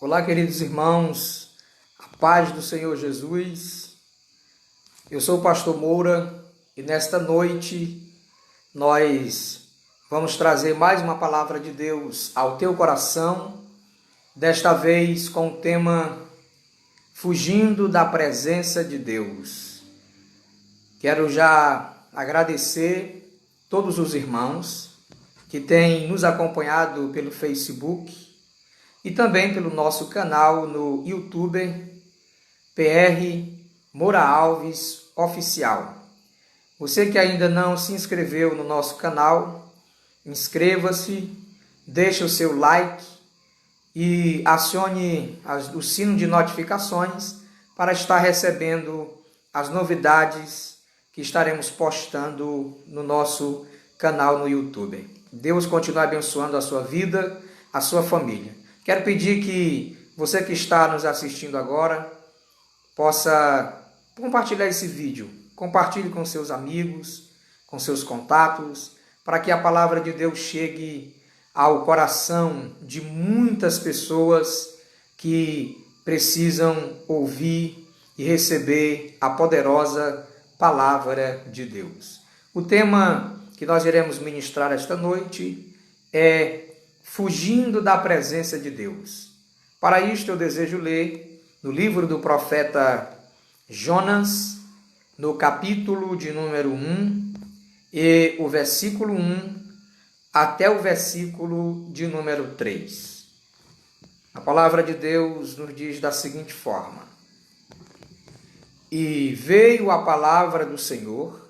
Olá, queridos irmãos, a paz do Senhor Jesus. Eu sou o pastor Moura e nesta noite nós vamos trazer mais uma palavra de Deus ao teu coração, desta vez com o tema Fugindo da Presença de Deus. Quero já agradecer todos os irmãos que têm nos acompanhado pelo Facebook e também pelo nosso canal no YouTube, PR Moura Alves Oficial. Você que ainda não se inscreveu no nosso canal, inscreva-se, deixe o seu like e acione o sino de notificações para estar recebendo as novidades que estaremos postando no nosso canal no YouTube. Deus continue abençoando a sua vida, a sua família. Quero pedir que você que está nos assistindo agora possa compartilhar esse vídeo. Compartilhe com seus amigos, com seus contatos, para que a palavra de Deus chegue ao coração de muitas pessoas que precisam ouvir e receber a poderosa palavra de Deus. O tema que nós iremos ministrar esta noite é Fugindo da Presença de Deus. Para isto eu desejo ler no livro do profeta Jonas, no capítulo de número 1, e o versículo 1 até o versículo de número 3. A palavra de Deus nos diz da seguinte forma: E veio a palavra do Senhor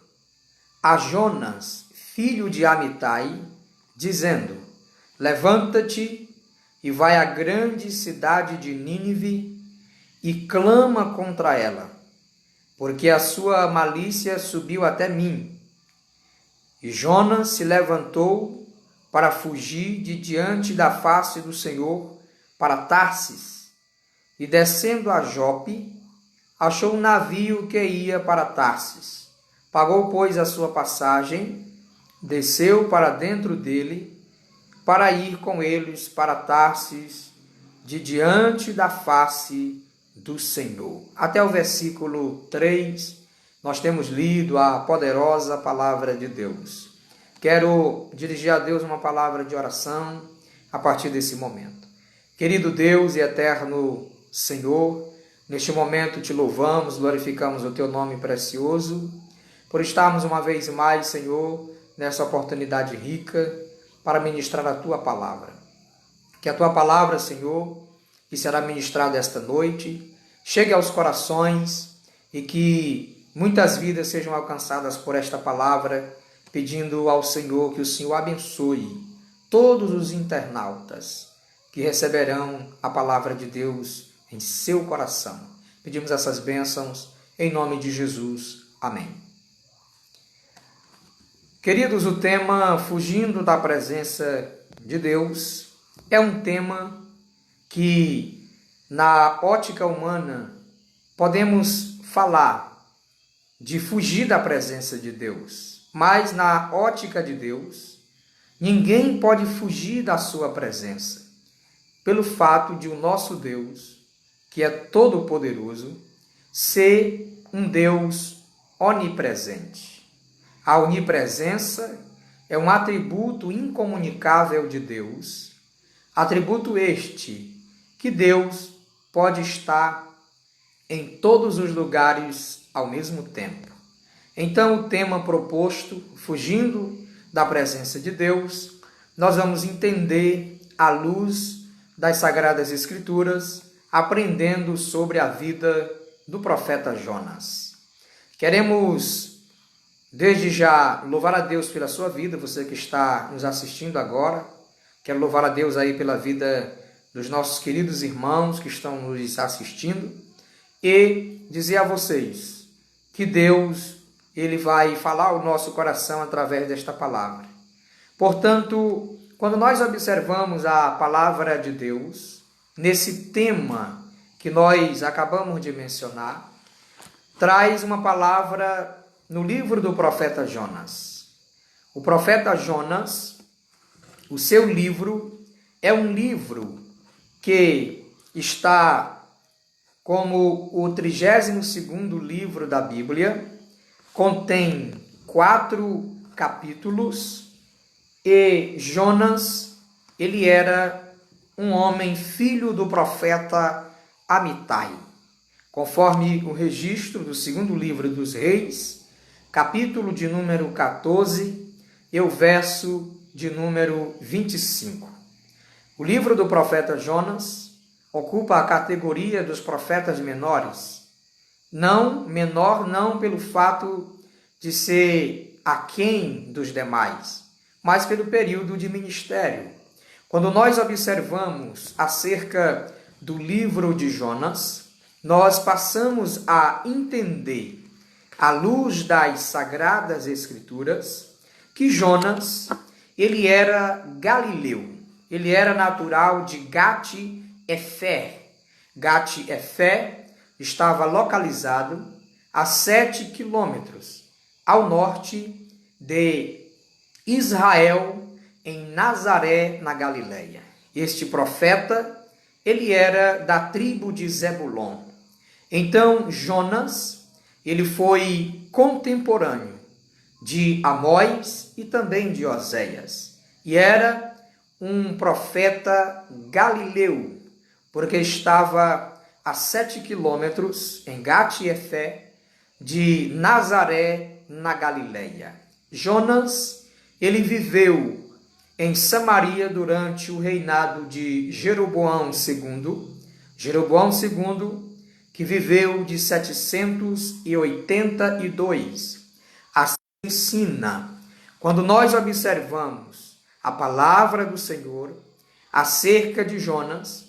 a Jonas, filho de Amitai, dizendo: Levanta-te e vai à grande cidade de Nínive e clama contra ela, porque a sua malícia subiu até mim. E Jonas se levantou para fugir de diante da face do Senhor para Tarsis, e descendo a Jope, achou um navio que ia para Tarsis. Pagou, pois, a sua passagem, desceu para dentro dele, para ir com eles para Tarsis, de diante da face do Senhor. Até o versículo 3, nós temos lido a poderosa palavra de Deus. Quero dirigir a Deus uma palavra de oração a partir desse momento. Querido Deus e eterno Senhor, neste momento te louvamos, glorificamos o teu nome precioso, por estarmos uma vez mais, Senhor, nessa oportunidade rica, para ministrar a Tua palavra. Que a Tua palavra, Senhor, que será ministrada esta noite, chegue aos corações e que muitas vidas sejam alcançadas por esta palavra, pedindo ao Senhor que o Senhor abençoe todos os internautas que receberão a palavra de Deus em seu coração. Pedimos essas bênçãos em nome de Jesus. Amém. Queridos, o tema Fugindo da Presença de Deus é um tema que, na ótica humana, podemos falar de fugir da presença de Deus, mas na ótica de Deus, ninguém pode fugir da sua presença, pelo fato de o nosso Deus, que é todo-poderoso, ser um Deus onipresente. A onipresença é um atributo incomunicável de Deus, atributo este que Deus pode estar em todos os lugares ao mesmo tempo. Então, o tema proposto, fugindo da presença de Deus, nós vamos entender à luz das Sagradas Escrituras, aprendendo sobre a vida do profeta Jonas. Queremos desde já louvar a Deus pela sua vida, você que está nos assistindo agora. Quero louvar a Deus aí pela vida dos nossos queridos irmãos que estão nos assistindo e dizer a vocês que Deus, Ele vai falar ao nosso coração através desta palavra. Portanto, quando nós observamos a palavra de Deus, nesse tema que nós acabamos de mencionar, traz uma palavra no livro do profeta Jonas. O profeta Jonas, o seu livro é um livro que está como o 32º livro da Bíblia, contém 4 capítulos, e Jonas, ele era um homem filho do profeta Amitai, conforme o registro do 2º livro dos Reis, capítulo de número 14 e o verso de número 25. O livro do profeta Jonas ocupa a categoria dos profetas menores. Menor não pelo fato de ser aquém dos demais, mas pelo período de ministério. Quando nós observamos acerca do livro de Jonas, nós passamos a entender, à luz das Sagradas Escrituras, que Jonas, ele era galileu, ele era natural de Gat-Efer. Gat-Efer estava localizado a 7 quilômetros ao norte de Israel, em Nazaré, na Galileia. Este profeta, ele era da tribo de Zebulon. Então, Jonas, ele foi contemporâneo de Amós e também de Oséias. E era um profeta galileu, porque estava a 7 quilômetros, em Gat-Efer, de Nazaré, na Galileia. Jonas, ele viveu em Samaria durante o reinado de Jeroboão II. Jeroboão II, que viveu de 782. Assim ensina, quando nós observamos a palavra do Senhor acerca de Jonas,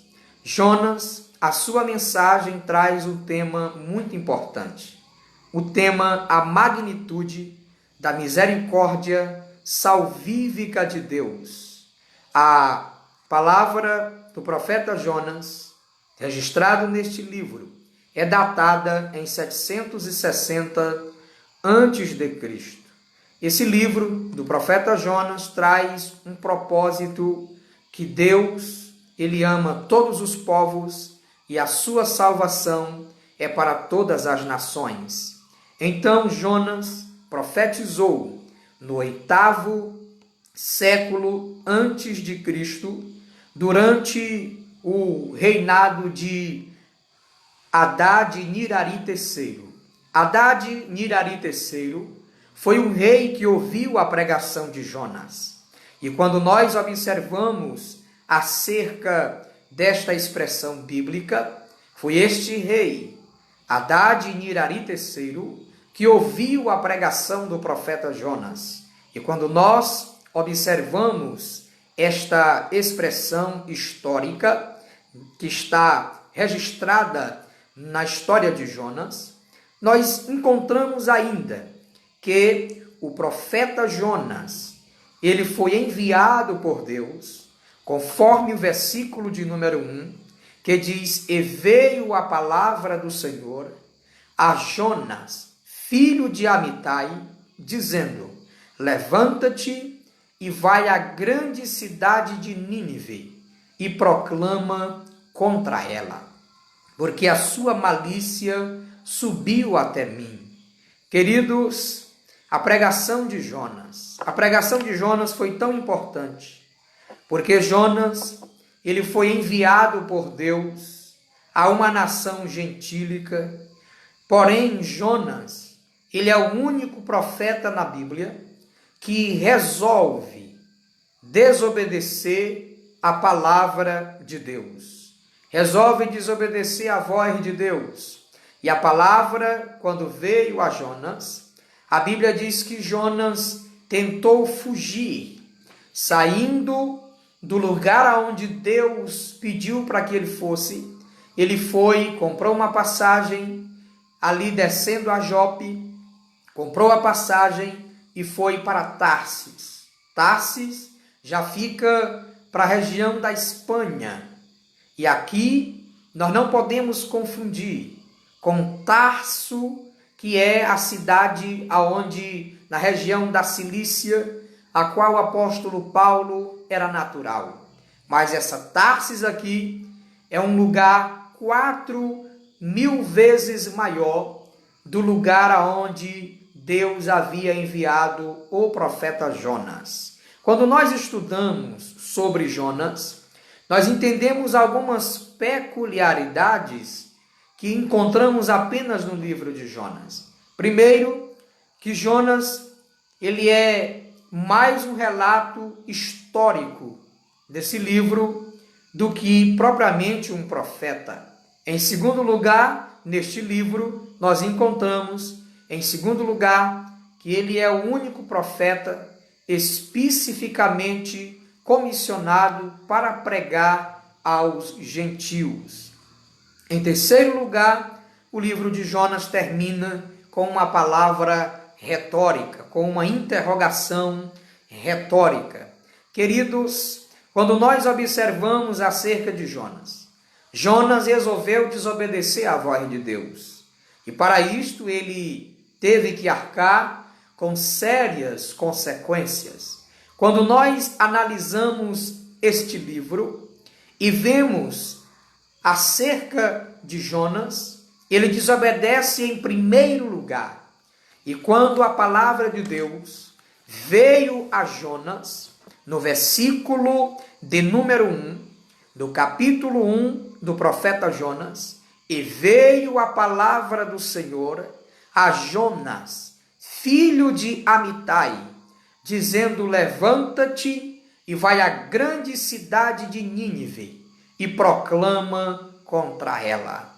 a sua mensagem traz um tema muito importante. O tema, a magnitude da misericórdia salvífica de Deus. A palavra do profeta Jonas, registrado neste livro, é datada em 760 a.C. Esse livro do profeta Jonas traz um propósito que Deus, ele ama todos os povos e a sua salvação é para todas as nações. Então Jonas profetizou no 8º século antes de Cristo, durante o reinado de Hadad-Nirari III. Hadad-Nirari III foi um rei que ouviu a pregação de Jonas. E quando nós observamos acerca desta expressão bíblica, foi este rei, Hadad-Nirari III, que ouviu a pregação do profeta Jonas. E quando nós observamos esta expressão histórica, que está registrada na história de Jonas, nós encontramos ainda que o profeta Jonas, ele foi enviado por Deus, conforme o versículo de número 1, que diz: "E veio a palavra do Senhor a Jonas, filho de Amitai, dizendo: levanta-te e vai à grande cidade de Nínive e proclama contra ela, porque a sua malícia subiu até mim." Queridos, a pregação de Jonas foi tão importante, porque Jonas, ele foi enviado por Deus a uma nação gentílica. Porém, Jonas, ele é o único profeta na Bíblia que resolve desobedecer a palavra de Deus. Resolve desobedecer a voz de Deus. E a palavra, quando veio a Jonas, a Bíblia diz que Jonas tentou fugir, saindo do lugar aonde Deus pediu para que ele fosse. Ele foi, comprou uma passagem, ali descendo a Jope, comprou a passagem e foi para Tarsis. Tarsis já fica para a região da Espanha. E aqui nós não podemos confundir com Tarso, que é a cidade aonde, na região da Cilícia, a qual o apóstolo Paulo era natural. Mas essa Tarsis aqui é um lugar 4.000 vezes maior do lugar aonde Deus havia enviado o profeta Jonas. Quando nós estudamos sobre Jonas, nós entendemos algumas peculiaridades que encontramos apenas no livro de Jonas. Primeiro, que Jonas, ele é mais um relato histórico desse livro do que propriamente um profeta. Em segundo lugar, neste livro, nós encontramos, em segundo lugar, que ele é o único profeta especificamente comissionado para pregar aos gentios. Em terceiro lugar, o livro de Jonas termina com uma palavra retórica, com uma interrogação retórica. Queridos, quando nós observamos acerca de Jonas, Jonas resolveu desobedecer à voz de Deus. E para isto ele teve que arcar com sérias consequências. Quando nós analisamos este livro e vemos acerca de Jonas, ele desobedece em primeiro lugar. E quando a palavra de Deus veio a Jonas, no versículo de número 1, do capítulo 1 do profeta Jonas, e veio a palavra do Senhor a Jonas, filho de Amitai, dizendo: levanta-te e vai à grande cidade de Nínive e proclama contra ela.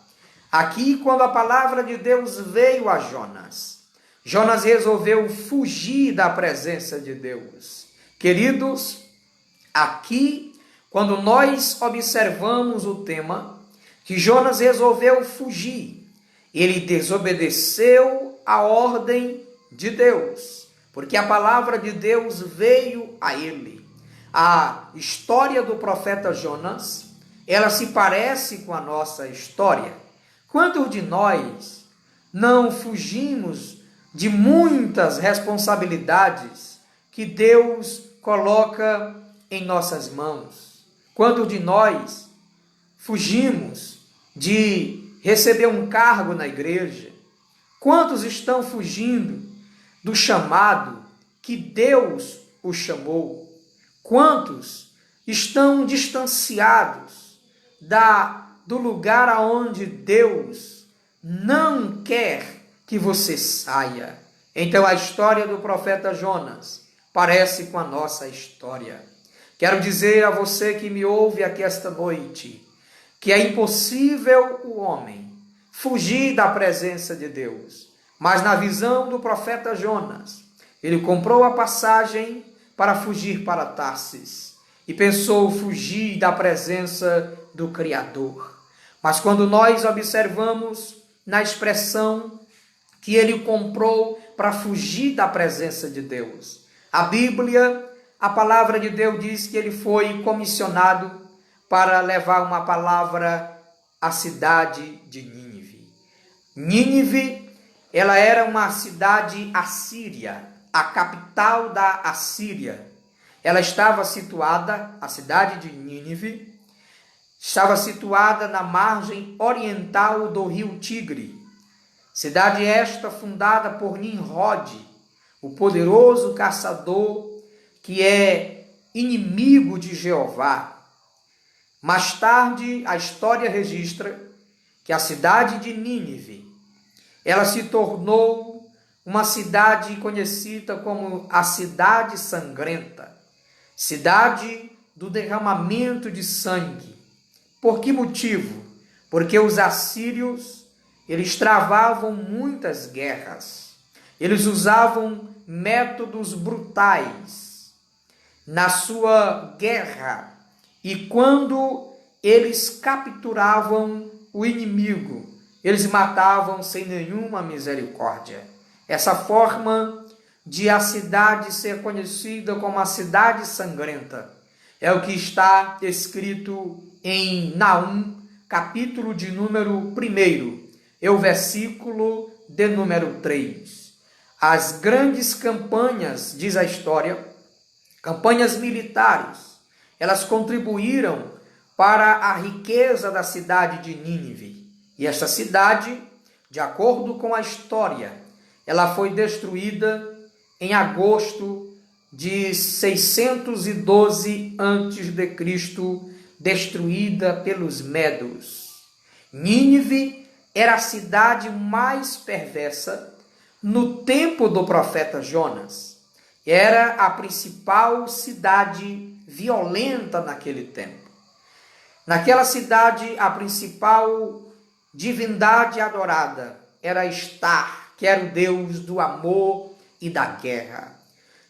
Aqui, quando a palavra de Deus veio a Jonas, Jonas resolveu fugir da presença de Deus. Queridos, aqui, quando nós observamos o tema, que Jonas resolveu fugir, ele desobedeceu a ordem de Deus, porque a palavra de Deus veio a ele. A história do profeta Jonas, ela se parece com a nossa história. Quantos de nós não fugimos de muitas responsabilidades que Deus coloca em nossas mãos? Quantos de nós fugimos de receber um cargo na igreja? Quantos estão fugindo do chamado que Deus os chamou? Quantos estão distanciados do lugar aonde Deus não quer que você saia? Então a história do profeta Jonas parece com a nossa história. Quero dizer a você que me ouve aqui esta noite, que é impossível o homem fugir da presença de Deus. Mas na visão do profeta Jonas, ele comprou a passagem para fugir para Tarsis e pensou fugir da presença do Criador. Mas quando nós observamos na expressão que ele comprou para fugir da presença de Deus, a Bíblia, a palavra de Deus diz que ele foi comissionado para levar uma palavra à cidade de Nínive. Nínive, ela era uma cidade assíria, a capital da Assíria. Ela estava situada, a cidade de Nínive, estava situada na margem oriental do rio Tigre. Cidade esta fundada por Nimrod, o poderoso caçador que é inimigo de Jeová. Mais tarde, a história registra que a cidade de Nínive, ela se tornou uma cidade conhecida como a cidade sangrenta, cidade do derramamento de sangue. Por que motivo? Porque os assírios, eles travavam muitas guerras, eles usavam métodos brutais na sua guerra, e quando eles capturavam o inimigo, eles matavam sem nenhuma misericórdia. Essa forma de a cidade ser conhecida como a cidade sangrenta é o que está escrito em Naum, capítulo de número 1, é o versículo de número 3. As grandes campanhas, diz a história, campanhas militares, elas contribuíram para a riqueza da cidade de Nínive. E esta cidade, de acordo com a história, ela foi destruída em agosto de 612 a.C., destruída pelos medos. Nínive era a cidade mais perversa no tempo do profeta Jonas. Era a principal cidade violenta naquele tempo. Naquela cidade, a principal divindade adorada era Estar, que era o deus do amor e da guerra.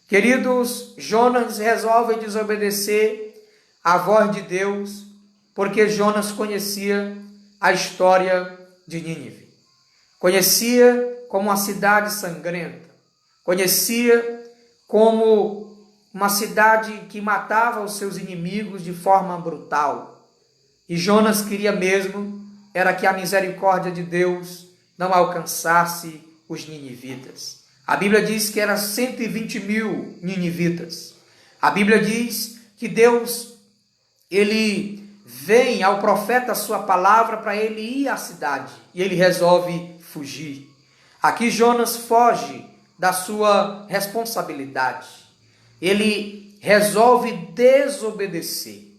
Queridos, Jonas resolve desobedecer à voz de Deus, porque Jonas conhecia a história de Nínive. Conhecia como uma cidade sangrenta. Conhecia como uma cidade que matava os seus inimigos de forma brutal. E Jonas queria mesmo era que a misericórdia de Deus não alcançasse os ninivitas. A Bíblia diz que eram 120.000 ninivitas. A Bíblia diz que Deus, ele vem ao profeta a sua palavra para ele ir à cidade. E ele resolve fugir. Aqui Jonas foge da sua responsabilidade. Ele resolve desobedecer.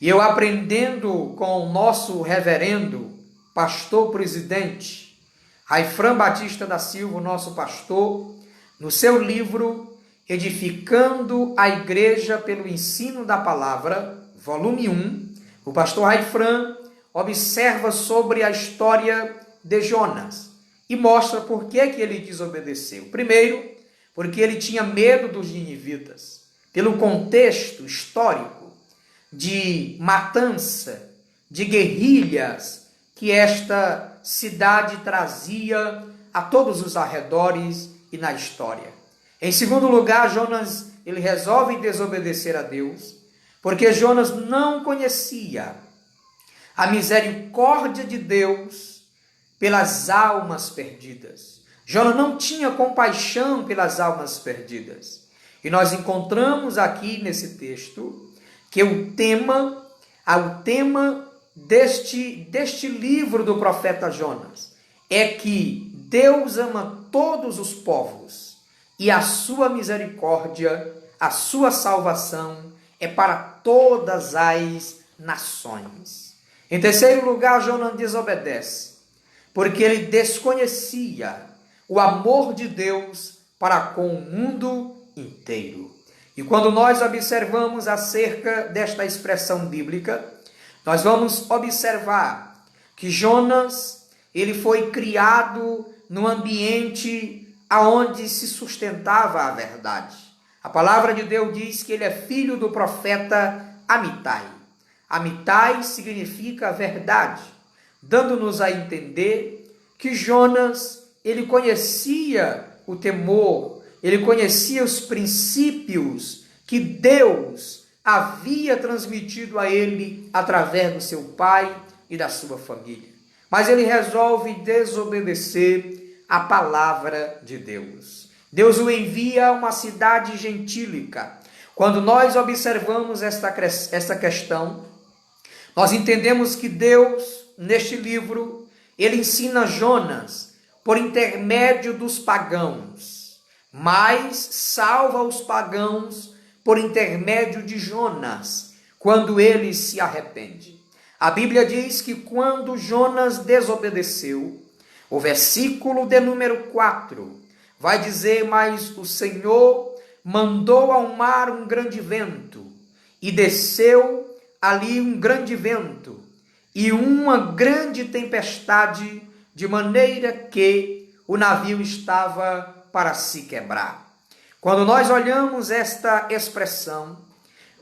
E eu aprendendo com o nosso reverendo, pastor presidente, Raifran Batista da Silva, nosso pastor, no seu livro Edificando a Igreja pelo Ensino da Palavra, volume 1, o pastor Raifran observa sobre a história de Jonas e mostra por que ele desobedeceu. Primeiro, porque ele tinha medo dos ninivitas, pelo contexto histórico de matança, de guerrilhas que esta cidade trazia a todos os arredores e na história. Em segundo lugar, Jonas ele resolve desobedecer a Deus, porque Jonas não conhecia a misericórdia de Deus pelas almas perdidas. Jonas não tinha compaixão pelas almas perdidas. E nós encontramos aqui nesse texto que o tema deste livro do profeta Jonas é que Deus ama todos os povos e a sua misericórdia, a sua salvação é para todas as nações. Em terceiro lugar, Jonas desobedece, porque ele desconhecia o amor de Deus para com o mundo inteiro. E quando nós observamos acerca desta expressão bíblica, nós vamos observar que Jonas, ele foi criado num ambiente aonde se sustentava a verdade. A palavra de Deus diz que ele é filho do profeta Amitai. Amitai significa verdade, dando-nos a entender que Jonas, ele conhecia o temor, ele conhecia os princípios que Deus havia transmitido a ele através do seu pai e da sua família. Mas ele resolve desobedecer a palavra de Deus. Deus o envia a uma cidade gentílica. Quando nós observamos esta questão, nós entendemos que Deus, neste livro, ele ensina Jonas por intermédio dos pagãos, mas salva os pagãos por intermédio de Jonas, quando ele se arrepende. A Bíblia diz que quando Jonas desobedeceu, o versículo de número 4 vai dizer: mas o Senhor mandou ao mar um grande vento, e desceu ali um grande vento, e uma grande tempestade, de maneira que o navio estava para se quebrar. Quando nós olhamos esta expressão,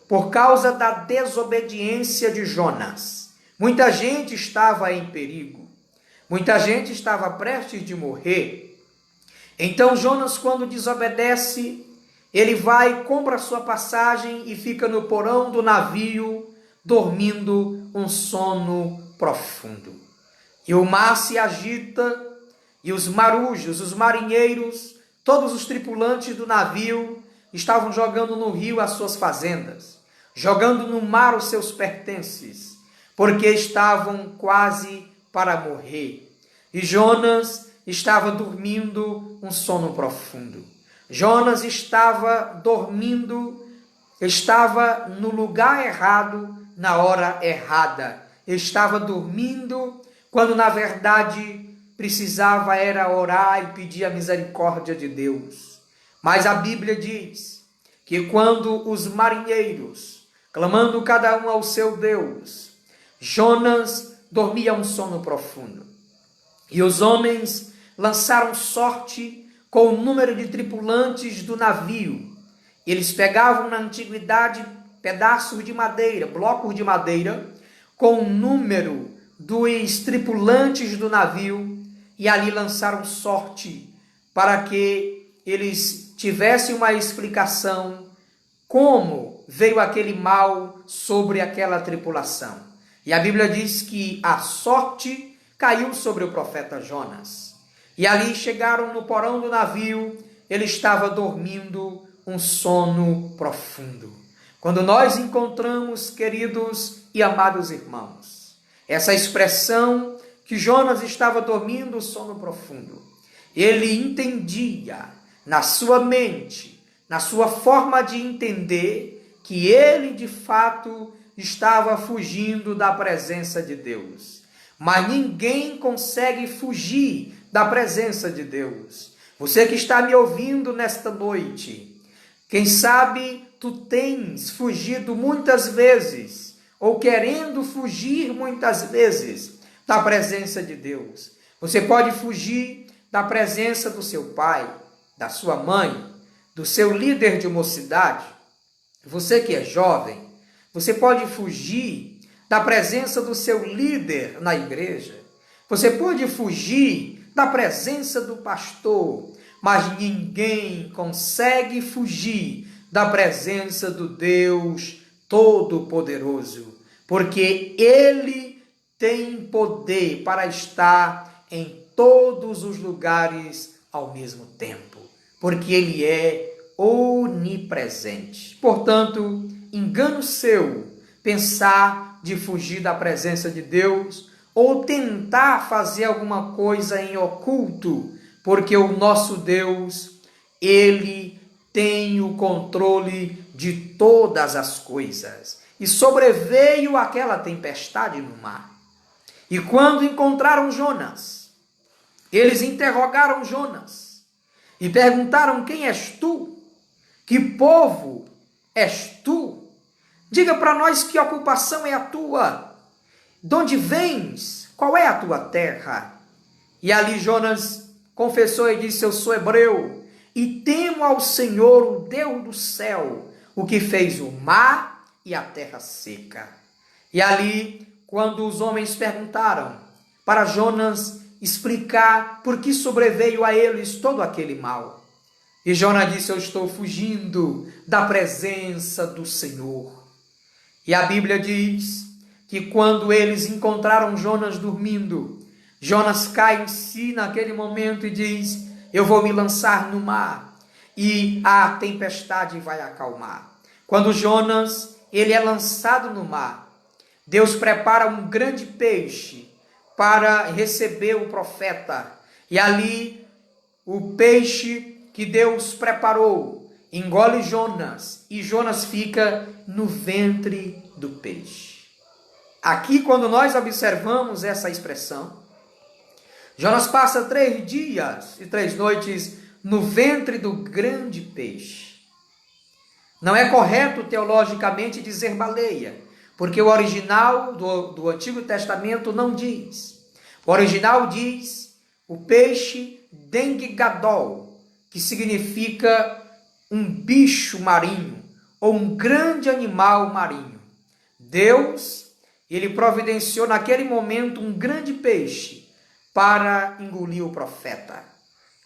por causa da desobediência de Jonas, muita gente estava em perigo, muita gente estava prestes de morrer. Então Jonas, quando desobedece, ele vai, compra sua passagem e fica no porão do navio, dormindo um sono profundo. E o mar se agita, e os marujos, os marinheiros, todos os tripulantes do navio estavam jogando no rio as suas fazendas, jogando no mar os seus pertences, porque estavam quase para morrer. E Jonas estava dormindo um sono profundo. Jonas estava dormindo, estava no lugar errado, na hora errada. Estava dormindo quando, na verdade, precisava era orar e pedir a misericórdia de Deus. Mas a Bíblia diz que quando os marinheiros, clamando cada um ao seu Deus, Jonas dormia um sono profundo. E os homens lançaram sorte com o número de tripulantes do navio. Eles pegavam na antiguidade pedaços de madeira, blocos de madeira, com o número dos tripulantes do navio, e ali lançaram sorte para que eles tivessem uma explicação como veio aquele mal sobre aquela tripulação. E a Bíblia diz que a sorte caiu sobre o profeta Jonas. E ali chegaram no porão do navio, ele estava dormindo um sono profundo. Quando nós encontramos, queridos e amados irmãos, essa expressão que Jonas estava dormindo um sono profundo, ele entendia na sua mente, na sua forma de entender, que ele de fato estava fugindo da presença de Deus. Mas ninguém consegue fugir da presença de Deus. Você que está me ouvindo nesta noite, quem sabe tu tens fugido muitas vezes, ou querendo fugir muitas vezes da presença de Deus. Você pode fugir da presença do seu pai, da sua mãe, do seu líder de mocidade. Você que é jovem, você pode fugir da presença do seu líder na igreja. Você pode fugir da presença do pastor, mas ninguém consegue fugir da presença do Deus Todo-Poderoso, porque Ele tem poder para estar em todos os lugares ao mesmo tempo, porque Ele é onipresente. Portanto, engano seu pensar de fugir da presença de Deus ou tentar fazer alguma coisa em oculto, porque o nosso Deus, Ele tem o controle de todas as coisas. E sobreveio aquela tempestade no mar. E quando encontraram Jonas, eles interrogaram Jonas e perguntaram: quem és tu? Que povo és tu? Diga para nós que ocupação é a tua. De onde vens? Qual é a tua terra? E ali Jonas confessou e disse: eu sou hebreu e temo ao Senhor, o Deus do céu, o que fez o mar e a terra seca. E ali, quando os homens perguntaram para Jonas explicar por que sobreveio a eles todo aquele mal, e Jonas disse: eu estou fugindo da presença do Senhor. E a Bíblia diz que quando eles encontraram Jonas dormindo, Jonas cai em si naquele momento e diz: eu vou me lançar no mar e a tempestade vai acalmar. Quando Jonas ele é lançado no mar, Deus prepara um grande peixe para receber o profeta. E ali o peixe que Deus preparou engole Jonas e Jonas fica no ventre do peixe. Aqui, quando nós observamos essa expressão, Jonas passa 3 dias e 3 noites no ventre do grande peixe. Não é correto teologicamente dizer baleia, porque o original do Antigo Testamento não diz. O original diz o peixe Dengue-Gadol, que significa um bicho marinho ou um grande animal marinho. Deus, ele providenciou naquele momento um grande peixe para engolir o profeta.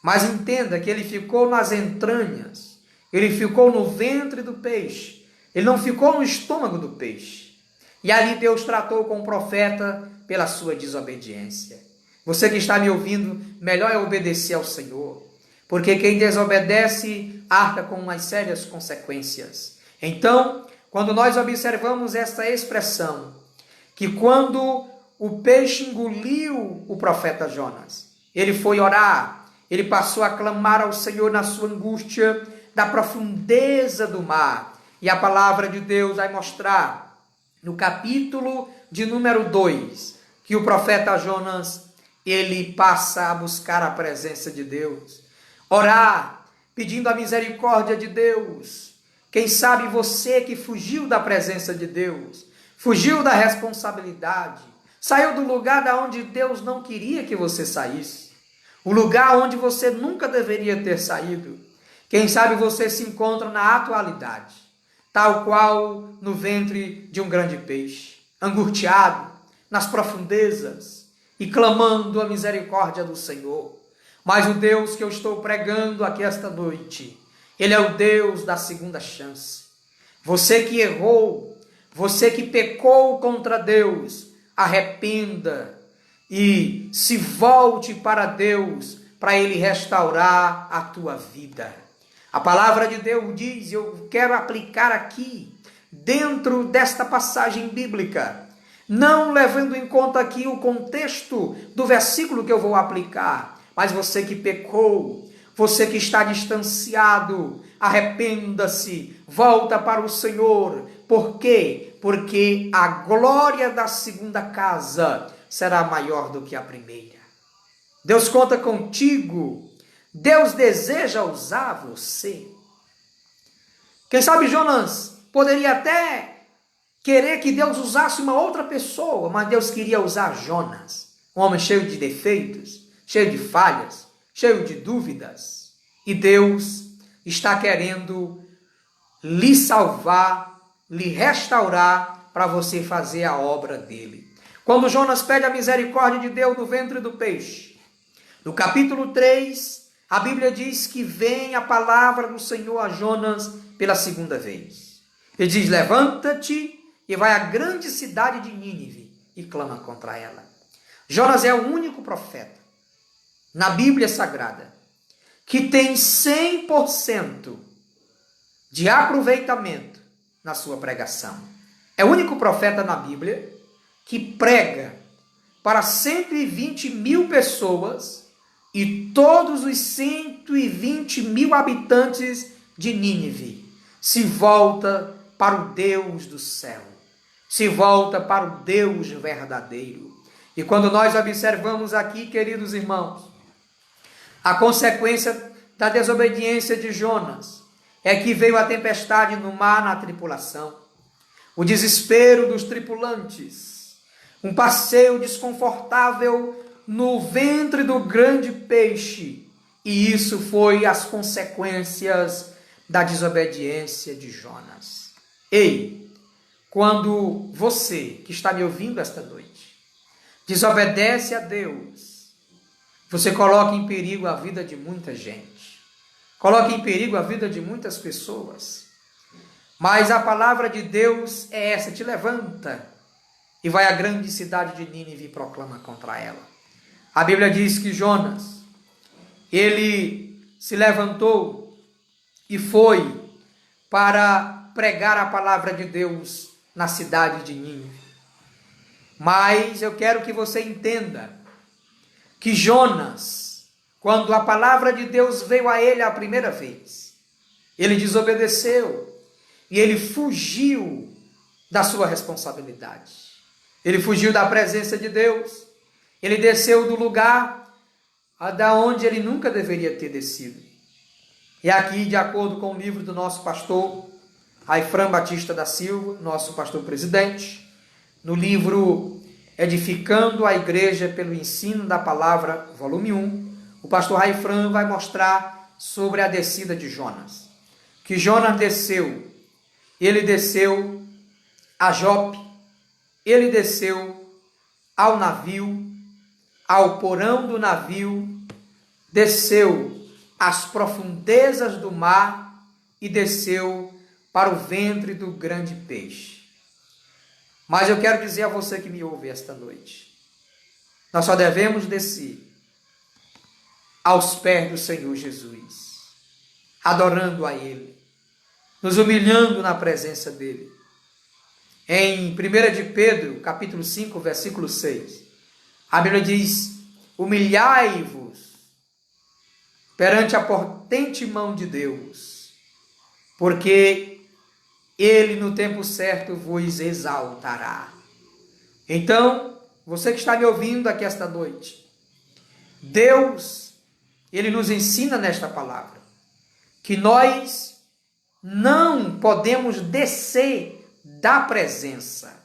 Mas entenda que ele ficou nas entranhas, ele ficou no ventre do peixe, ele não ficou no estômago do peixe. E ali Deus tratou com o profeta pela sua desobediência. Você que está me ouvindo, melhor é obedecer ao Senhor, porque quem desobedece arca com umas sérias consequências. Então, quando nós observamos esta expressão, que quando o peixe engoliu o profeta Jonas, ele foi orar, ele passou a clamar ao Senhor na sua angústia da profundeza do mar. E a palavra de Deus vai mostrar no capítulo de número 2, que o profeta Jonas, ele passa a buscar a presença de Deus, orar, pedindo a misericórdia de Deus. Quem sabe você que fugiu da presença de Deus, fugiu da responsabilidade, saiu do lugar da onde Deus não queria que você saísse, o lugar onde você nunca deveria ter saído. Quem sabe você se encontra na atualidade, tal qual no ventre de um grande peixe, angustiado nas profundezas e clamando a misericórdia do Senhor. Mas o Deus que eu estou pregando aqui esta noite, Ele é o Deus da segunda chance. Você que errou, você que pecou contra Deus, arrependa e se volte para Deus, para Ele restaurar a tua vida. A palavra de Deus diz, eu quero aplicar aqui, dentro desta passagem bíblica, não levando em conta aqui o contexto do versículo que eu vou aplicar, mas você que pecou, você que está distanciado, arrependa-se, volta para o Senhor. Por quê? Porque a glória da segunda casa será maior do que a primeira. Deus conta contigo, Deus deseja usar você. Quem sabe Jonas poderia até querer que Deus usasse uma outra pessoa, mas Deus queria usar Jonas, um homem cheio de defeitos, cheio de falhas, cheio de dúvidas. E Deus está querendo lhe salvar, lhe restaurar, para você fazer a obra dele. Quando Jonas pede a misericórdia de Deus no ventre do peixe, no capítulo 3, a Bíblia diz que vem a palavra do Senhor a Jonas pela segunda vez. Ele diz, levanta-te e vai à grande cidade de Nínive e clama contra ela. Jonas é o único profeta na Bíblia Sagrada que tem 100% de aproveitamento na sua pregação. É o único profeta na Bíblia que prega para 120 mil pessoas e todos os 120 mil habitantes de Nínive se volta para o Deus do céu, se volta para o Deus verdadeiro. E quando nós observamos aqui, queridos irmãos, a consequência da desobediência de Jonas é que veio a tempestade no mar, na tripulação, o desespero dos tripulantes, um passeio desconfortável no ventre do grande peixe, e isso foi as consequências da desobediência de Jonas. Ei, quando você que está me ouvindo esta noite desobedece a Deus, você coloca em perigo a vida de muita gente, coloca em perigo a vida de muitas pessoas. Mas a palavra de Deus é essa, te levanta e vai à grande cidade de Nínive e proclama contra ela. A Bíblia diz que Jonas, ele se levantou e foi para pregar a palavra de Deus na cidade de Nínive. Mas eu quero que você entenda que Jonas, quando a palavra de Deus veio a ele a primeira vez, ele desobedeceu e ele fugiu da sua responsabilidade. Ele fugiu da presença de Deus, ele desceu do lugar da onde ele nunca deveria ter descido. E aqui, de acordo com o livro do nosso pastor Raifran Batista da Silva, nosso pastor presidente, no livro Edificando a Igreja pelo Ensino da Palavra, volume 1, o pastor Raifran vai mostrar sobre a descida de Jonas. Que Jonas desceu, ele desceu a Jope, ele desceu ao navio, ao porão do navio, desceu às profundezas do mar e desceu para o ventre do grande peixe. Mas eu quero dizer a você que me ouve esta noite, nós só devemos descer aos pés do Senhor Jesus, adorando a Ele, nos humilhando na presença dEle, Em 1 de Pedro, capítulo 5, versículo 6, a Bíblia diz: humilhai-vos perante a potente mão de Deus, porque Ele no tempo certo vos exaltará. Então, você que está me ouvindo aqui esta noite, Deus, Ele nos ensina nesta palavra, que nós não podemos descer da presença,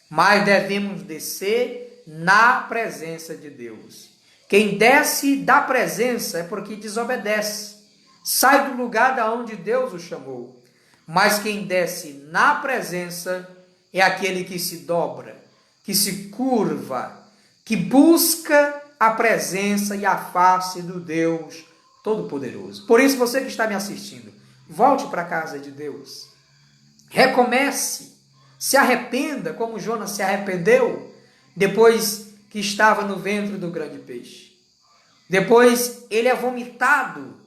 mas devemos descer na presença de Deus. Quem desce da presença é porque desobedece, sai do lugar da onde Deus o chamou. Mas quem desce na presença é aquele que se dobra, que se curva, que busca a presença e a face do Deus Todo-Poderoso. Por isso, você que está me assistindo, volte para a casa de Deus, recomece, se arrependa como Jonas se arrependeu depois que estava no ventre do grande peixe. Depois ele é vomitado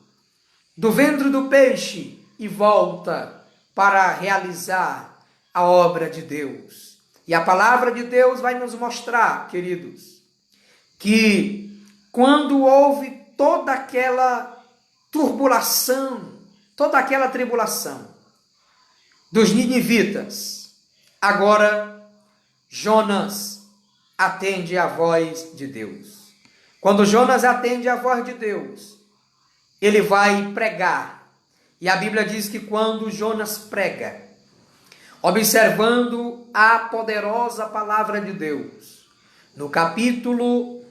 do ventre do peixe e volta para realizar a obra de Deus. E a palavra de Deus vai nos mostrar, queridos, que quando houve toda aquela turbulação, toda aquela tribulação dos ninivitas, agora Jonas atende à voz de Deus. Quando Jonas atende à voz de Deus, ele vai pregar. E a Bíblia diz que quando Jonas prega, observando a poderosa palavra de Deus, no capítulo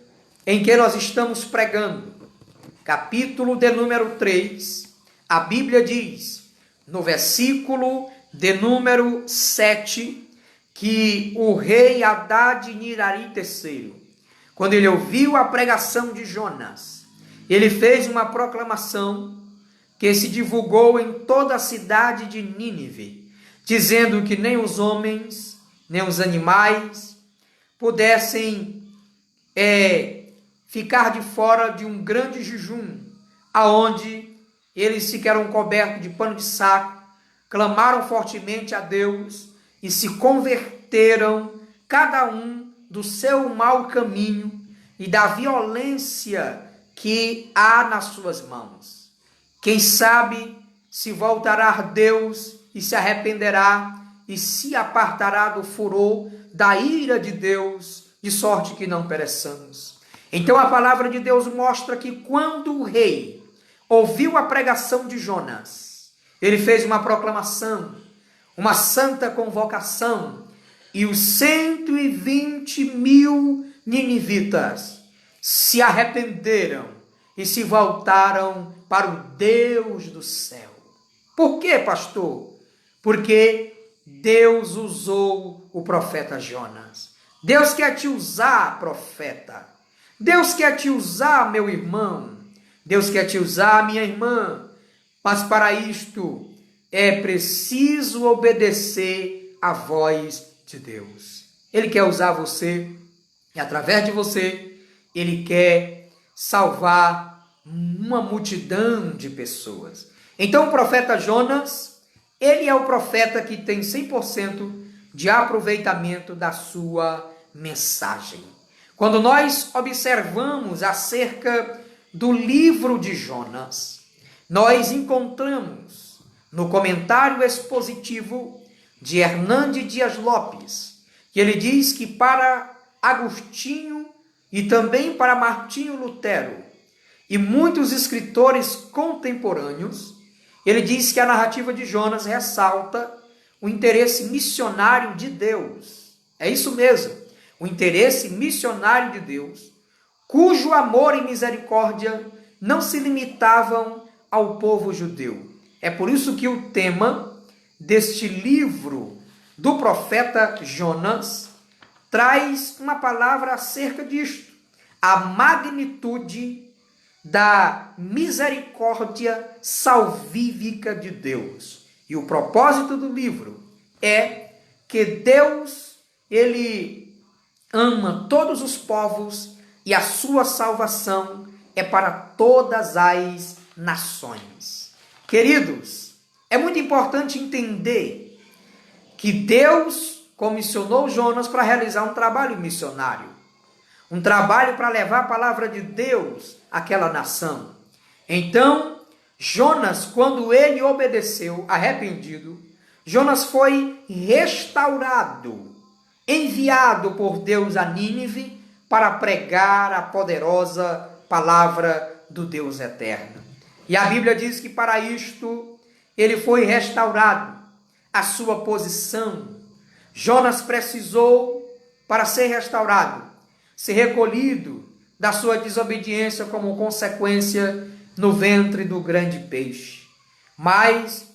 em que nós estamos pregando, capítulo de número 3, a Bíblia diz, no versículo de número 7, que o rei Hadad-Nirari III, quando ele ouviu a pregação de Jonas, ele fez uma proclamação que se divulgou em toda a cidade de Nínive, dizendo que nem os homens, nem os animais pudessem ficar de fora de um grande jejum, aonde eles ficaram cobertos de pano de saco, clamaram fortemente a Deus e se converteram, cada um do seu mau caminho e da violência que há nas suas mãos. Quem sabe se voltará a Deus e se arrependerá e se apartará do furor da ira de Deus, de sorte que não pereçamos. Então a palavra de Deus mostra que quando o rei ouviu a pregação de Jonas, ele fez uma proclamação, uma santa convocação, e os 120.000 ninivitas se arrependeram e se voltaram para o Deus do céu. Por quê, pastor? Porque Deus usou o profeta Jonas. Deus quer te usar, profeta. Deus quer te usar, meu irmão. Deus quer te usar, minha irmã. Mas para isto é preciso obedecer à voz de Deus. Ele quer usar você e através de você, Ele quer salvar uma multidão de pessoas. Então o profeta Jonas, ele é o profeta que tem 100% de aproveitamento da sua mensagem. Quando nós observamos acerca do livro de Jonas, nós encontramos no comentário expositivo de Hernande Dias Lopes, que ele diz que para Agostinho e também para Martinho Lutero e muitos escritores contemporâneos, ele diz que a narrativa de Jonas ressalta o interesse missionário de Deus. É isso mesmo, o interesse missionário de Deus, cujo amor e misericórdia não se limitavam ao povo judeu. É por isso que o tema deste livro do profeta Jonas traz uma palavra acerca disto, a magnitude da misericórdia salvífica de Deus. E o propósito do livro é que Deus, Ele ama todos os povos e a sua salvação é para todas as nações. Queridos, é muito importante entender que Deus comissionou Jonas para realizar um trabalho missionário. Um trabalho para levar a palavra de Deus àquela nação. Então, Jonas, quando ele obedeceu, arrependido, Jonas foi restaurado, enviado por Deus a Nínive para pregar a poderosa palavra do Deus eterno. E a Bíblia diz que para isto ele foi restaurado a sua posição. Jonas precisou, para ser restaurado, ser recolhido da sua desobediência como consequência no ventre do grande peixe. Mas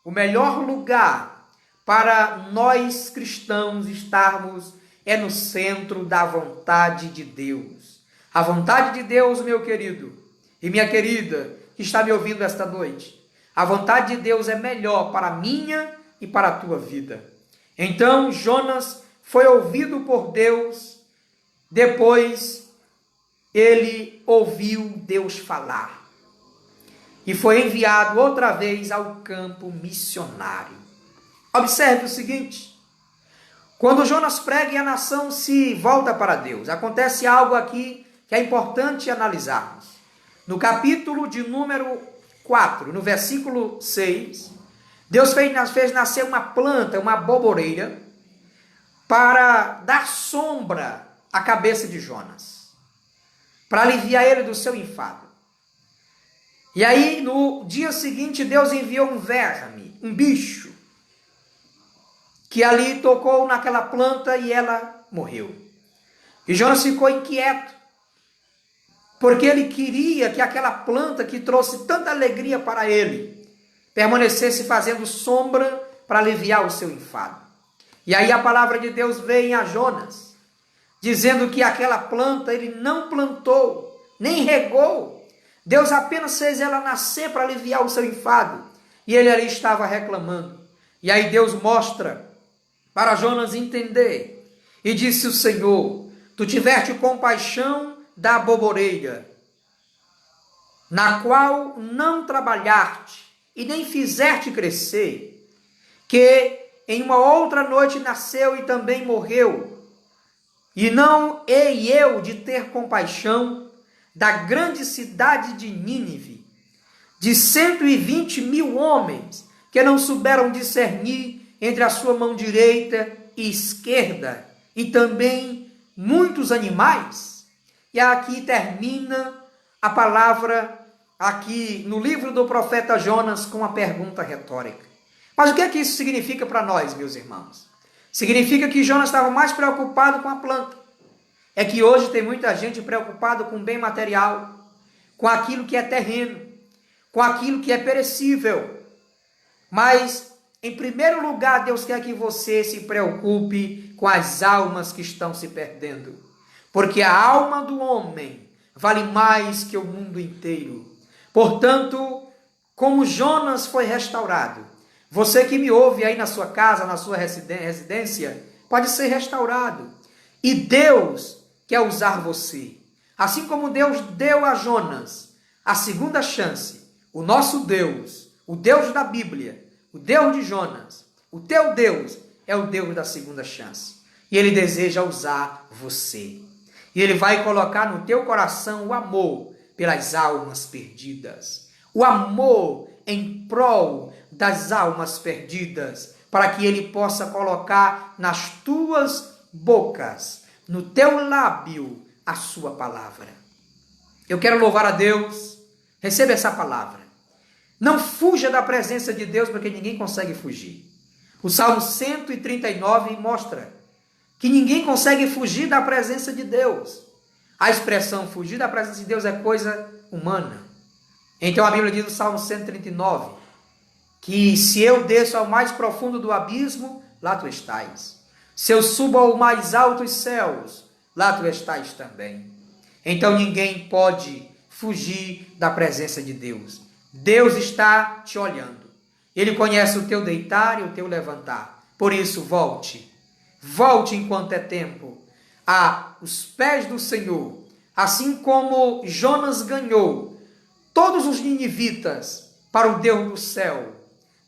o melhor lugar para nós cristãos estarmos é no centro da vontade de Deus. A vontade de Deus, meu querido e minha querida, que está me ouvindo esta noite, a vontade de Deus é melhor para a minha e para a tua vida. Então Jonas foi ouvido por Deus, depois ele ouviu Deus falar e foi enviado outra vez ao campo missionário. Observe o seguinte: quando Jonas prega e a nação se volta para Deus, acontece algo aqui que é importante analisarmos. No capítulo de número 4, no versículo 6, Deus fez nascer uma planta, uma aboboreira, para dar sombra à cabeça de Jonas, para aliviar ele do seu enfado. E aí, no dia seguinte, Deus enviou um verme, um bicho, que ali tocou naquela planta e ela morreu. E Jonas ficou inquieto, porque ele queria que aquela planta que trouxe tanta alegria para ele permanecesse fazendo sombra para aliviar o seu enfado. E aí a palavra de Deus veio a Jonas, dizendo que aquela planta ele não plantou, nem regou. Deus apenas fez ela nascer para aliviar o seu enfado. E ele ali estava reclamando. E aí Deus mostra para Jonas entender. E disse o Senhor: tu tiveste compaixão da aboboreira, na qual não trabalhaste e nem fizeste crescer, que em uma outra noite nasceu e também morreu. E não hei eu de ter compaixão da grande cidade de Nínive, de 120.000 homens, que não souberam discernir entre a sua mão direita e esquerda, e também muitos animais. E aqui termina a palavra, aqui no livro do profeta Jonas, com uma pergunta retórica. Mas o que é que isso significa para nós, meus irmãos? Significa que Jonas estava mais preocupado com a planta. É que hoje tem muita gente preocupada com o bem material, com aquilo que é terreno, com aquilo que é perecível. Mas, em primeiro lugar, Deus quer que você se preocupe com as almas que estão se perdendo. Porque a alma do homem vale mais que o mundo inteiro. Portanto, como Jonas foi restaurado, você que me ouve aí na sua casa, na sua residência, pode ser restaurado. E Deus quer usar você. Assim como Deus deu a Jonas a segunda chance, o nosso Deus, o Deus da Bíblia, o Deus de Jonas, o teu Deus é o Deus da segunda chance. E Ele deseja usar você. E Ele vai colocar no teu coração o amor pelas almas perdidas. O amor em prol das almas perdidas, para que Ele possa colocar nas tuas bocas, no teu lábio, a sua palavra. Eu quero louvar a Deus. Receba essa palavra. Não fuja da presença de Deus, porque ninguém consegue fugir. O Salmo 139 mostra que ninguém consegue fugir da presença de Deus. A expressão fugir da presença de Deus é coisa humana. Então a Bíblia diz no Salmo 139 que se eu desço ao mais profundo do abismo, lá tu estás. Se eu subo ao mais altos céus, lá tu estás também. Então ninguém pode fugir da presença de Deus. Deus está te olhando. Ele conhece o teu deitar e o teu levantar. Por isso, volte. Volte enquanto é tempo aos pés do Senhor. Assim como Jonas ganhou todos os ninivitas para o Deus do céu,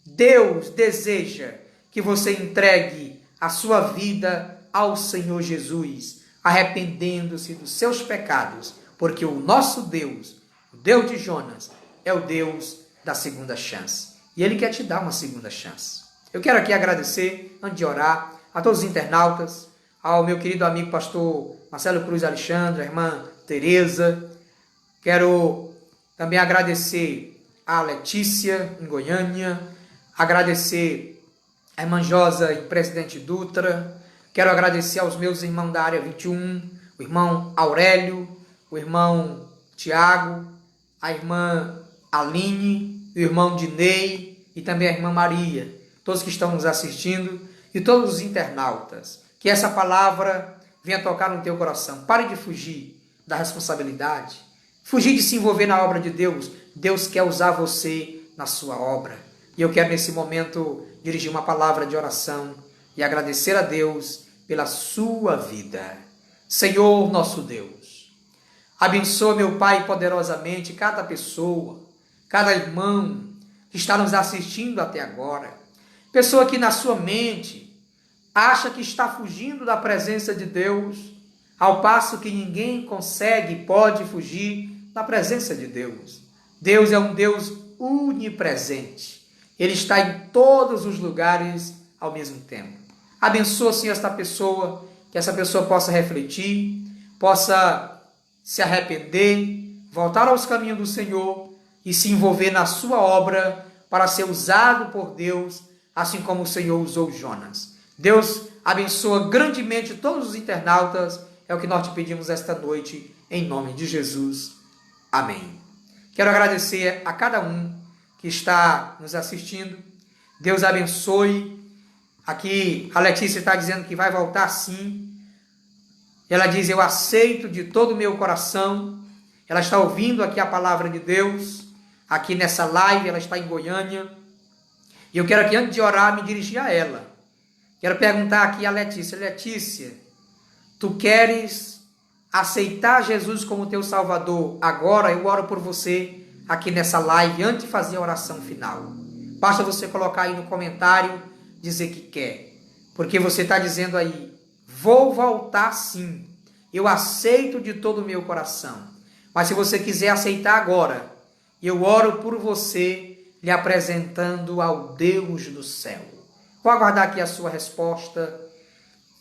Deus deseja que você entregue a sua vida ao Senhor Jesus, arrependendo-se dos seus pecados, porque o nosso Deus, o Deus de Jonas, é o Deus da segunda chance. E Ele quer te dar uma segunda chance. Eu quero aqui agradecer, antes de orar, a todos os internautas, ao meu querido amigo pastor Marcelo Cruz Alexandre, a irmã Tereza. Quero também agradecer a Letícia, em Goiânia, agradecer a irmã Josa, em Presidente Dutra. Quero agradecer aos meus irmãos da área 21, o irmão Aurélio, o irmão Tiago, a irmã Aline, o irmão Dinei e também a irmã Maria, todos que estão nos assistindo e todos os internautas. Que essa palavra venha tocar no teu coração. Pare de fugir da responsabilidade, fugir de se envolver na obra de Deus. Deus quer usar você na sua obra. E eu quero nesse momento dirigir uma palavra de oração e agradecer a Deus pela sua vida. Senhor nosso Deus, abençoa, meu Pai, poderosamente cada pessoa, cada irmão que está nos assistindo até agora. Pessoa que na sua mente acha que está fugindo da presença de Deus, ao passo que ninguém consegue, pode fugir da presença de Deus. Deus é um Deus onipresente. Ele está em todos os lugares ao mesmo tempo. Abençoa, Senhor, esta pessoa, que essa pessoa possa refletir, possa se arrepender, voltar aos caminhos do Senhor e se envolver na sua obra para ser usado por Deus, assim como o Senhor usou Jonas. Deus abençoa grandemente todos os internautas, é o que nós te pedimos esta noite, em nome de Jesus. Amém. Quero agradecer a cada um que está nos assistindo. Deus abençoe. Aqui a Letícia está dizendo que vai voltar sim. Ela diz, eu aceito de todo o meu coração. Ela está ouvindo aqui a palavra de Deus, aqui nessa live, ela está em Goiânia. E eu quero aqui, antes de orar, me dirigir a ela. Quero perguntar aqui a Letícia. Letícia, tu queres aceitar Jesus como teu Salvador? Agora eu oro por você aqui nessa live, antes de fazer a oração final. Basta você colocar aí no comentário, dizer que quer. Porque você está dizendo aí, vou voltar sim. Eu aceito de todo o meu coração. Mas se você quiser aceitar agora, eu oro por você, lhe apresentando ao Deus do céu. Vou aguardar aqui a sua resposta,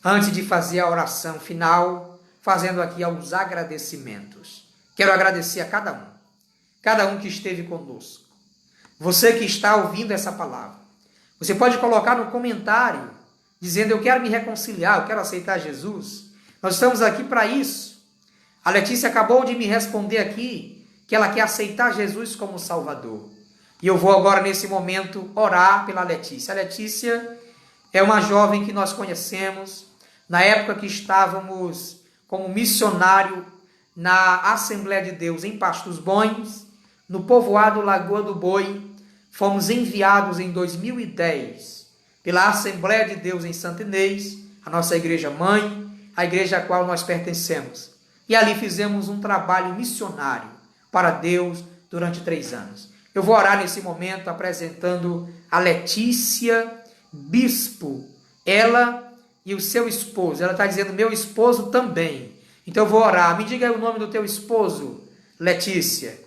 antes de fazer a oração final, fazendo aqui os agradecimentos. Quero agradecer a cada um que esteve conosco. Você que está ouvindo essa palavra, você pode colocar no comentário, dizendo, eu quero me reconciliar, eu quero aceitar Jesus. Nós estamos aqui para isso. A Letícia acabou de me responder aqui, que ela quer aceitar Jesus como Salvador. E eu vou agora, nesse momento, orar pela Letícia. A Letícia é uma jovem que nós conhecemos, na época que estávamos como missionário na Assembleia de Deus em Pastos Bons, no povoado Lagoa do Boi. Fomos enviados em 2010 pela Assembleia de Deus em Santa Inês, a nossa igreja mãe, a igreja a qual nós pertencemos. E ali fizemos um trabalho missionário para Deus durante 3 anos. Eu vou orar nesse momento apresentando a Letícia Bispo, ela e o seu esposo. Ela está dizendo, meu esposo também. Então eu vou orar. Me diga aí o nome do teu esposo, Letícia,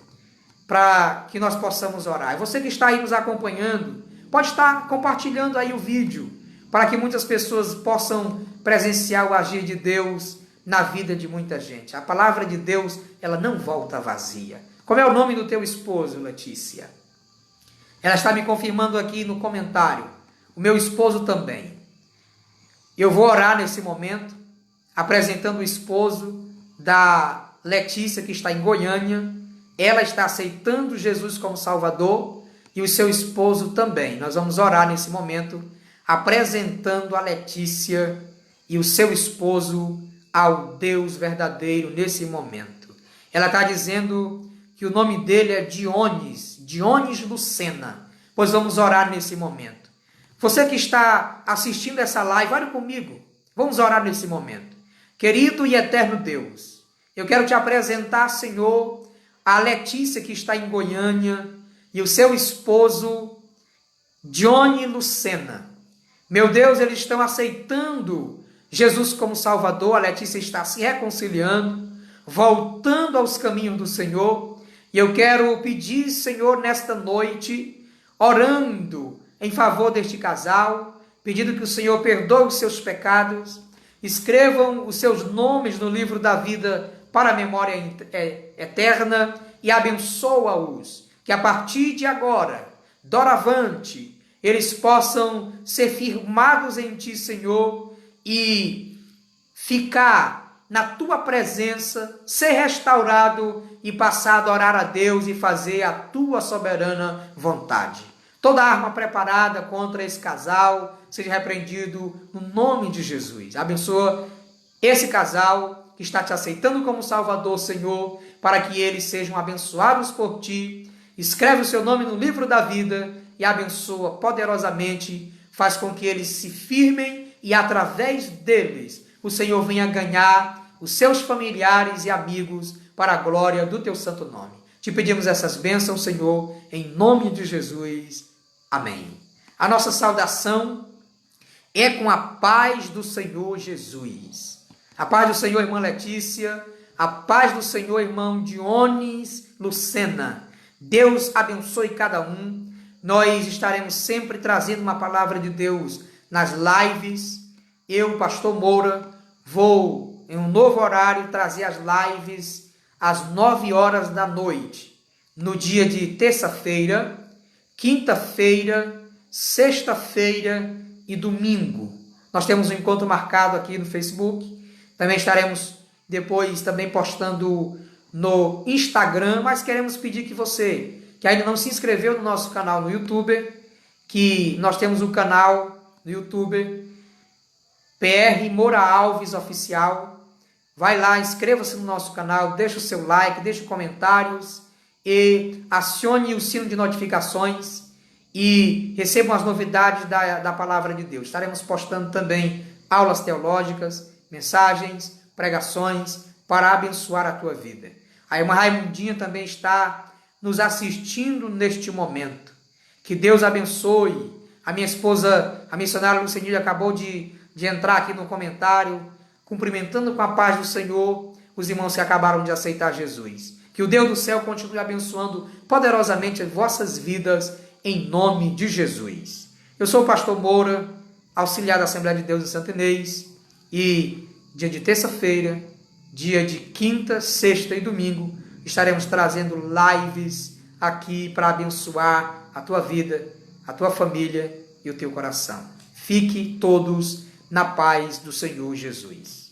para que nós possamos orar. E você que está aí nos acompanhando, pode estar compartilhando aí o vídeo, para que muitas pessoas possam presenciar o agir de Deus na vida de muita gente. A palavra de Deus, ela não volta vazia. Como é o nome do teu esposo, Letícia? Ela está me confirmando aqui no comentário. O meu esposo também. Eu vou orar nesse momento, apresentando o esposo da Letícia, que está em Goiânia. Ela está aceitando Jesus como Salvador e o seu esposo também. Nós vamos orar nesse momento, apresentando a Letícia e o seu esposo ao Deus verdadeiro nesse momento. Ela está dizendo que o nome dele é Dionis Lucena. Pois vamos orar nesse momento. Você que está assistindo essa live, ore comigo. Vamos orar nesse momento. Querido e eterno Deus, eu quero te apresentar, Senhor, a Letícia que está em Goiânia e o seu esposo, Dionis Lucena. Meu Deus, eles estão aceitando Jesus como Salvador, a Letícia está se reconciliando, voltando aos caminhos do Senhor, e eu quero pedir, Senhor, nesta noite, orando em favor deste casal, pedindo que o Senhor perdoe os seus pecados, escrevam os seus nomes no livro da vida para a memória eterna e abençoa-os, que a partir de agora, doravante, eles possam ser firmados em Ti, Senhor, e ficar na Tua presença, ser restaurado e passar a adorar a Deus e fazer a Tua soberana vontade. Toda arma preparada contra esse casal seja repreendido no nome de Jesus. Abençoa esse casal que está Te aceitando como Salvador, Senhor, para que eles sejam abençoados por Ti. Escreve o seu nome no livro da vida e abençoa poderosamente, faz com que eles se firmem e através deles o Senhor venha ganhar os seus familiares e amigos para a glória do Teu santo nome. Te pedimos essas bênçãos, Senhor, em nome de Jesus. Amém. A nossa saudação é com a paz do Senhor Jesus. A paz do Senhor, irmã Letícia, a paz do Senhor, irmão Dionis Lucena. Deus abençoe cada um. Nós estaremos sempre trazendo uma palavra de Deus nas lives. Eu, pastor Moura, vou em um novo horário trazer as lives às 9 horas da noite, no dia de terça-feira, quinta-feira, sexta-feira e domingo. Nós temos um encontro marcado aqui no Facebook. Também estaremos depois também postando no Instagram, mas queremos pedir que você, que ainda não se inscreveu no nosso canal no YouTube, que nós temos um canal no YouTube, PR Moura Alves Oficial. Vai lá, inscreva-se no nosso canal, deixe o seu like, deixe comentários e acione o sino de notificações e recebam as novidades da palavra de Deus. Estaremos postando também aulas teológicas, mensagens, pregações para abençoar a tua vida. A irmã Raimundinha também está nos assistindo neste momento. Que Deus abençoe. A minha esposa, a missionária Lucenilha, acabou de entrar aqui no comentário, cumprimentando com a paz do Senhor os irmãos que acabaram de aceitar Jesus. Que o Deus do céu continue abençoando poderosamente as vossas vidas, em nome de Jesus. Eu sou o pastor Moura, auxiliar da Assembleia de Deus em Santo Inês, e dia de terça-feira, dia de quinta, sexta e domingo, estaremos trazendo lives aqui para abençoar a tua vida, a tua família e o teu coração. Fique todos na paz do Senhor Jesus.